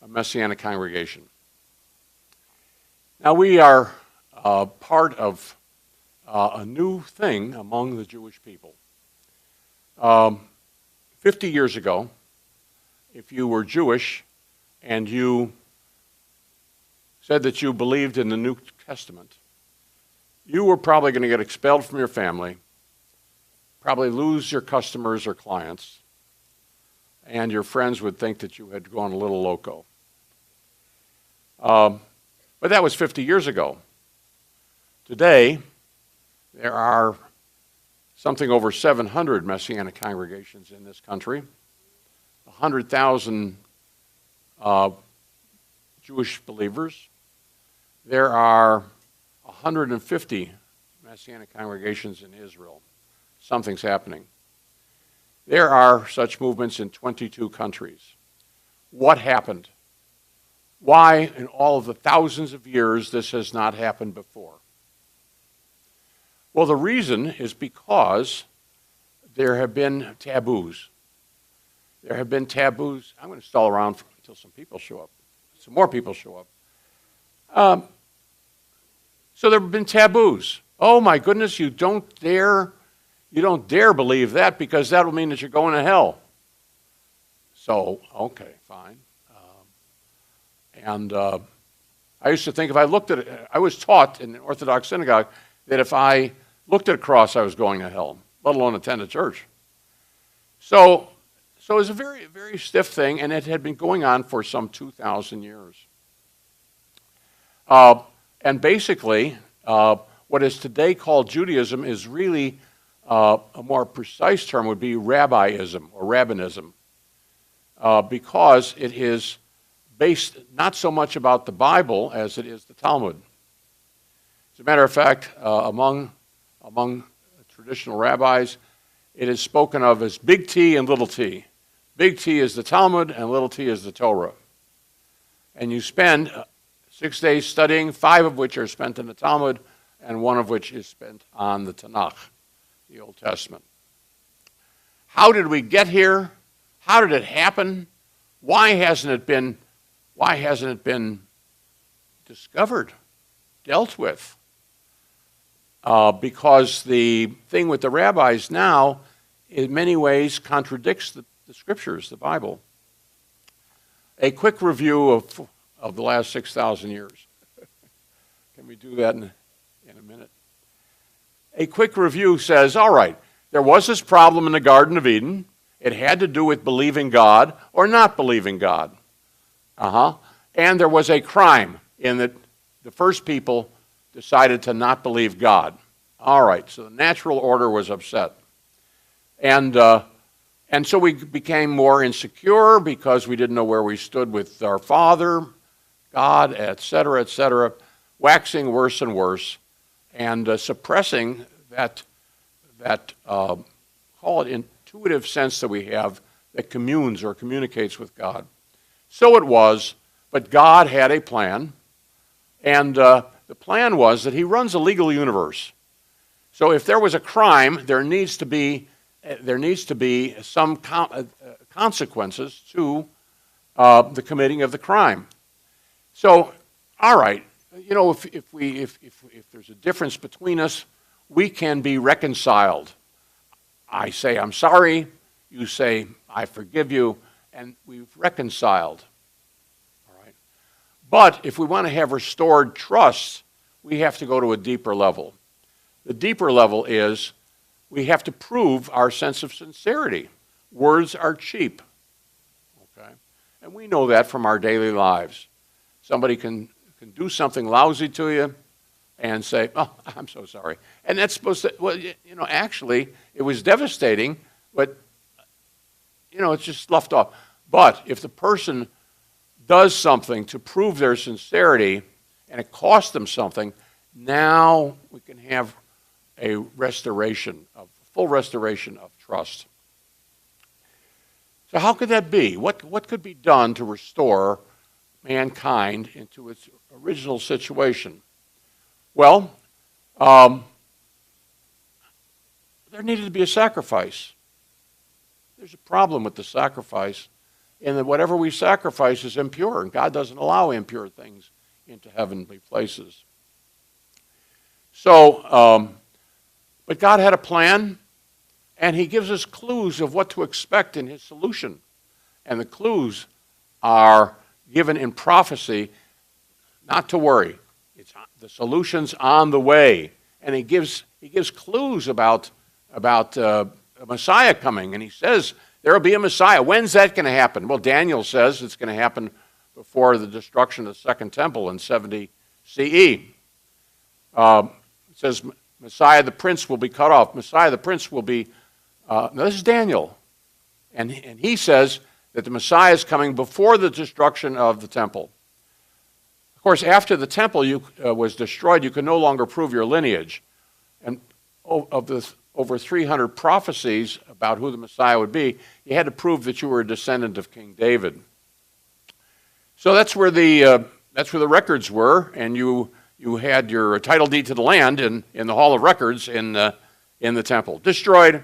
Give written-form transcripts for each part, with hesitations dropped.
a Messianic congregation. Now we are part of a new thing among the Jewish people. 50 years ago, if you were Jewish and you said that you believed in the New Testament, you were probably going to get expelled from your family, probably lose your customers or clients, and your friends would think that you had gone a little loco. But that was 50 years ago. Today, there are something over 700 Messianic congregations in this country, 100,000 Jewish believers. There are 150 Messianic congregations in Israel. Something's happening. There are such movements in 22 countries. What happened? Why, in all of the thousands of years, this has not happened before? Well, the reason is because there have been taboos. There have been taboos. I'm going to stall around until some people show up. Some more people show up. So there have been taboos. Oh my goodness, you don't dare believe that because that will mean that you're going to hell. So, okay, fine. I used to think if I looked at it, I was taught in the Orthodox synagogue that if I looked at a cross, I was going to hell, let alone attend a church. So it was a very, very stiff thing, and it had been going on for some 2,000 years. And basically, what is today called Judaism is really a more precise term would be rabbiism or rabbinism, because it is based not so much about the Bible as it is the Talmud. As a matter of fact, among traditional rabbis, it is spoken of as big T and little t. Big T is the Talmud and little t is the Torah. And you spend 6 days studying, 5 of which are spent in the Talmud and 1 of which is spent on the Tanakh, the Old Testament. How did we get here? How did it happen? Why hasn't it been discovered, dealt with? Because the thing with the rabbis now, in many ways, contradicts the scriptures, the Bible. A quick review of the last 6,000 years. Can we do that in a minute? A quick review says, all right, there was this problem in the Garden of Eden. It had to do with believing God or not believing God. And there was a crime in that the first people decided to not believe God. All right, so the natural order was upset. And so we became more insecure because we didn't know where we stood with our Father, God, etc., waxing worse and worse, and suppressing that call it intuitive sense that we have that communes or communicates with God. So it was, but God had a plan, and the plan was that he runs a legal universe. So if there was a crime, there needs to be some consequences to the committing of the crime. So, all right, if there's a difference between us, we can be reconciled. I say I'm sorry, you say I forgive you, and we've reconciled. All right. But if we want to have restored trust, we have to go to a deeper level. The deeper level is we have to prove our sense of sincerity. Words are cheap. Okay? And we know that from our daily lives. Somebody can do something lousy to you and say, oh, I'm so sorry. And that's supposed to, well, actually, it was devastating, but, it's just sloughed off. But if the person does something to prove their sincerity and it costs them something, now we can have a full restoration of trust. So how could that be? What could be done to restore mankind into its original situation? Well, there needed to be a sacrifice. There's a problem with the sacrifice in that whatever we sacrifice is impure, and God doesn't allow impure things into heavenly places. So, but God had a plan, and he gives us clues of what to expect in his solution. And the clues are given in prophecy. Not to worry. The solution's on the way. And he gives clues about a Messiah coming. And he says there will be a Messiah. When's that going to happen? Well, Daniel says it's going to happen before the destruction of the Second Temple in 70 CE. It says Messiah the Prince will be cut off. Messiah the Prince will be... now this is Daniel. And he says that the Messiah is coming before the destruction of the temple. Of course, after the temple was destroyed, you could no longer prove your lineage. And of the over 300 prophecies about who the Messiah would be, you had to prove that you were a descendant of King David. So that's where the records were, and you had your title deed to the land in the Hall of Records in the temple. Destroyed.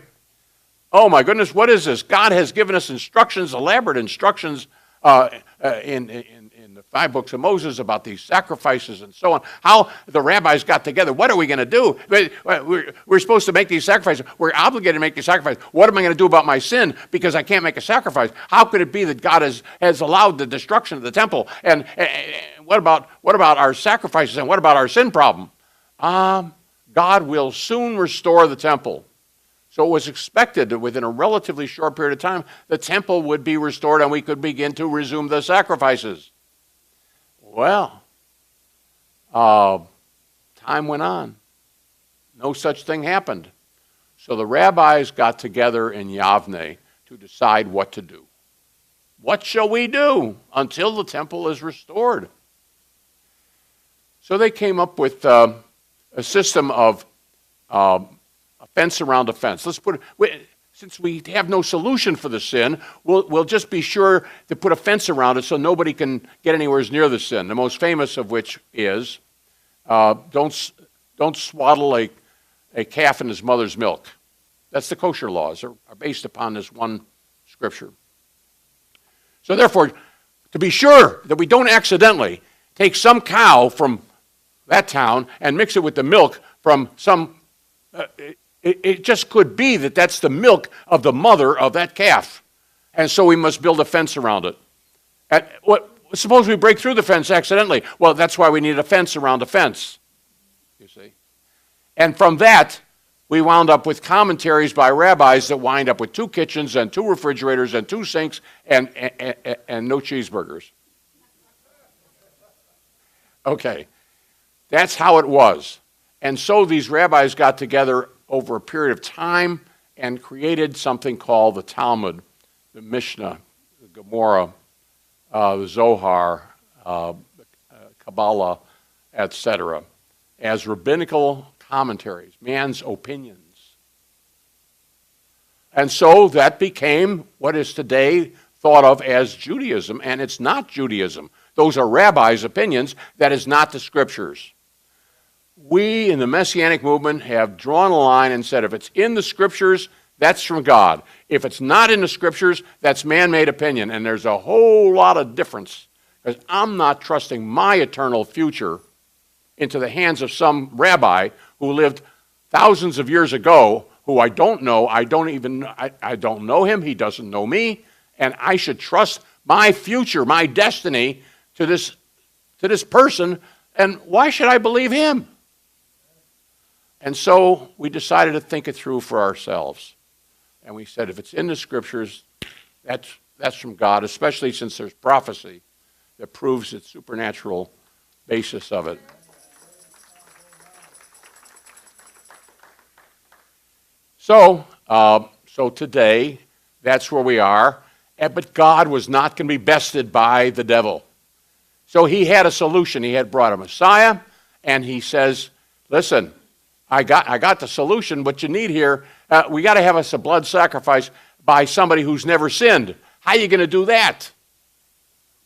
Oh my goodness, what is this? God has given us instructions, elaborate instructions in the 5 books of Moses about these sacrifices and so on. How the rabbis got together. What are we going to do? We're supposed to make these sacrifices. We're obligated to make these sacrifices. What am I going to do about my sin because I can't make a sacrifice? How could it be that God has allowed the destruction of the temple? And what about our sacrifices, and what about our sin problem? God will soon restore the temple. So it was expected that within a relatively short period of time, the temple would be restored and we could begin to resume the sacrifices. Well, time went on. No such thing happened. So the rabbis got together in Yavne to decide what to do. What shall we do until the temple is restored? So they came up with a system of a fence around a fence. Since we have no solution for the sin, we'll just be sure to put a fence around it so nobody can get anywhere near the sin. The most famous of which is don't swaddle a calf in his mother's milk. That's the kosher laws are based upon this one scripture. So therefore, to be sure that we don't accidentally take some cow from that town and mix it with the milk from some... It just could be that that's the milk of the mother of that calf. And so we must build a fence around it. Suppose we break through the fence accidentally. Well, that's why we need a fence around a fence, you see. And from that, we wound up with commentaries by rabbis that wind up with 2 kitchens and 2 refrigerators and 2 sinks and no cheeseburgers. Okay, that's how it was. And so these rabbis got together over a period of time and created something called the Talmud, the Mishnah, the Gemara, the Zohar, Kabbalah, etc., as rabbinical commentaries, man's opinions. And so that became what is today thought of as Judaism, and it's not Judaism. Those are rabbis' opinions. That is not the scriptures. We in the Messianic movement have drawn a line and said if it's in the scriptures, that's from God. If it's not in the scriptures, that's man-made opinion. And there's a whole lot of difference because I'm not trusting my eternal future into the hands of some rabbi who lived thousands of years ago who I don't know. I don't know him. He doesn't know me. And I should trust my future, my destiny to this person. And why should I believe him? And so we decided to think it through for ourselves. And we said, if it's in the scriptures, that's from God, especially since there's prophecy that proves the supernatural basis of it. So today, that's where we are. But God was not going to be bested by the devil. So he had a solution. He had brought a Messiah, and he says, listen, I got the solution. What you need here, we got to have us a blood sacrifice by somebody who's never sinned. How are you going to do that?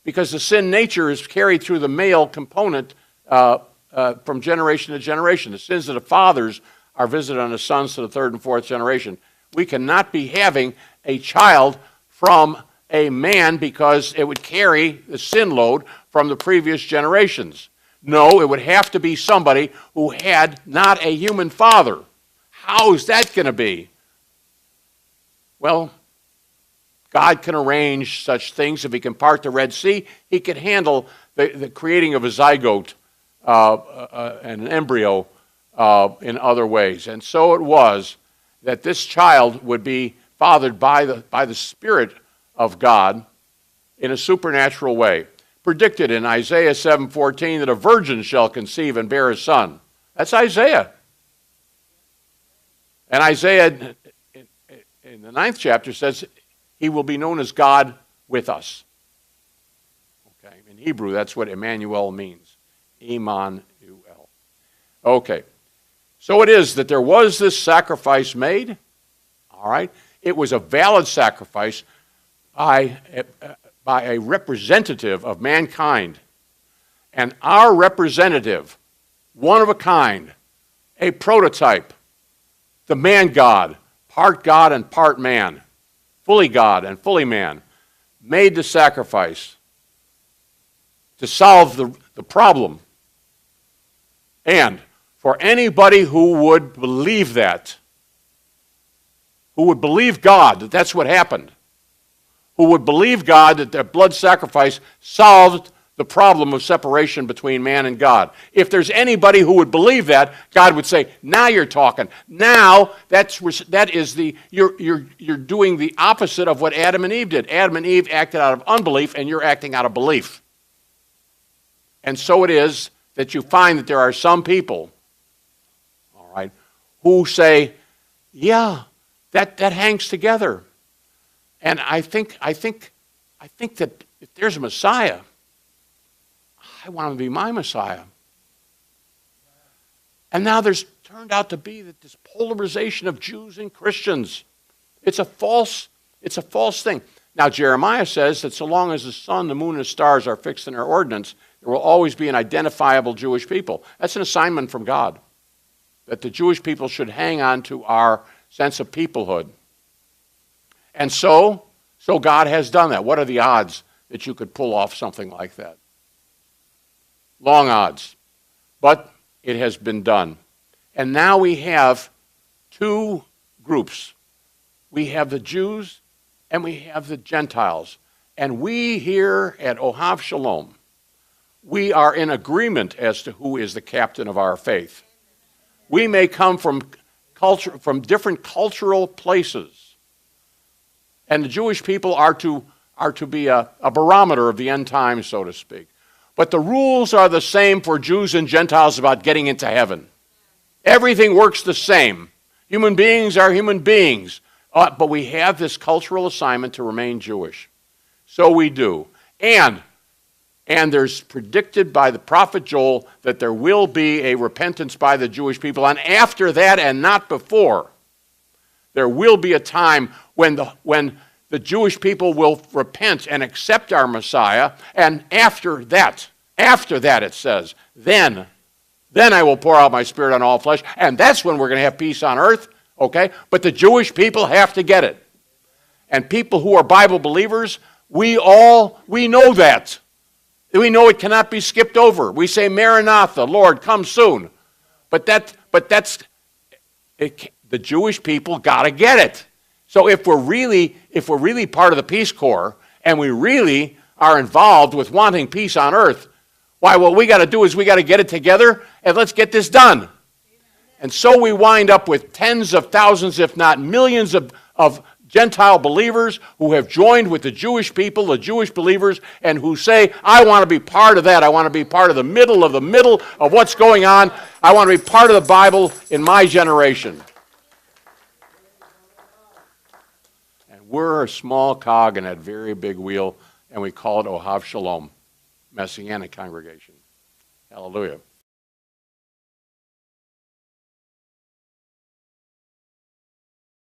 Because the sin nature is carried through the male component from generation to generation. The sins of the fathers are visited on the sons to the 3rd and 4th generation. We cannot be having a child from a man because it would carry the sin load from the previous generations. No, it would have to be somebody who had not a human father. How is that going to be? Well, God can arrange such things. If he can part the Red Sea, he can handle the creating of a zygote and an embryo in other ways. And so it was that this child would be fathered by the Spirit of God in a supernatural way. Predicted in Isaiah 7:14 that a virgin shall conceive and bear a son. That's Isaiah. And Isaiah in the 9th chapter says he will be known as God with us. Okay, in Hebrew that's what Emmanuel means. Emmanuel. Okay. So it is that there was this sacrifice made. All right. It was a valid sacrifice by a representative of mankind. And our representative, one of a kind, a prototype, the man God and part man, fully God and fully man, made the sacrifice to solve the problem. And for anybody who would believe that, who would believe God that that's what happened, who would believe God that their blood sacrifice solved the problem of separation between man and God. If there's anybody who would believe that, God would say, now you're talking. Now you're doing the opposite of what Adam and Eve did. Adam and Eve acted out of unbelief, and you're acting out of belief. And so it is that you find that there are some people, all right, who say, yeah, that hangs together. And I think that if there's a Messiah, I want him to be my Messiah. And now there's turned out to be that this polarization of Jews and Christians. It's a false thing. Now Jeremiah says that so long as the sun, the moon, and the stars are fixed in their ordinance, there will always be an identifiable Jewish people. That's an assignment from God, that the Jewish people should hang on to our sense of peoplehood. And so God has done that. What are the odds that you could pull off something like that? Long odds. But it has been done. And now we have two groups. We have the Jews and we have the Gentiles. And we here at Ohav Shalom, we are in agreement as to who is the captain of our faith. We may come from different cultural places. And the Jewish people are to be a barometer of the end times, so to speak. But the rules are the same for Jews and Gentiles about getting into heaven. Everything works the same. Human beings are human beings. But we have this cultural assignment to remain Jewish. So we do. And there's predicted by the prophet Joel that there will be a repentance by the Jewish people. And after that, and not before, there will be a time when the Jewish people will repent and accept our Messiah. And after that it says, then I will pour out my Spirit on all flesh. And that's when we're going to have peace on earth. Okay? But the Jewish people have to get it. And people who are Bible believers, we know that. We know it cannot be skipped over. We say, Maranatha, Lord, come soon. But that's the Jewish people got to get it. So if we're really part of the Peace Corps and we really are involved with wanting peace on earth, why, what we got to do is we got to get it together and let's get this done. And so we wind up with tens of thousands, if not millions of Gentile believers who have joined with the Jewish people, the Jewish believers, and who say, I want to be part of that. I want to be part of the middle of what's going on. I want to be part of the Bible in my generation. And we're a small cog in that very big wheel, and we call it Ohav Shalom, Messianic congregation. Hallelujah.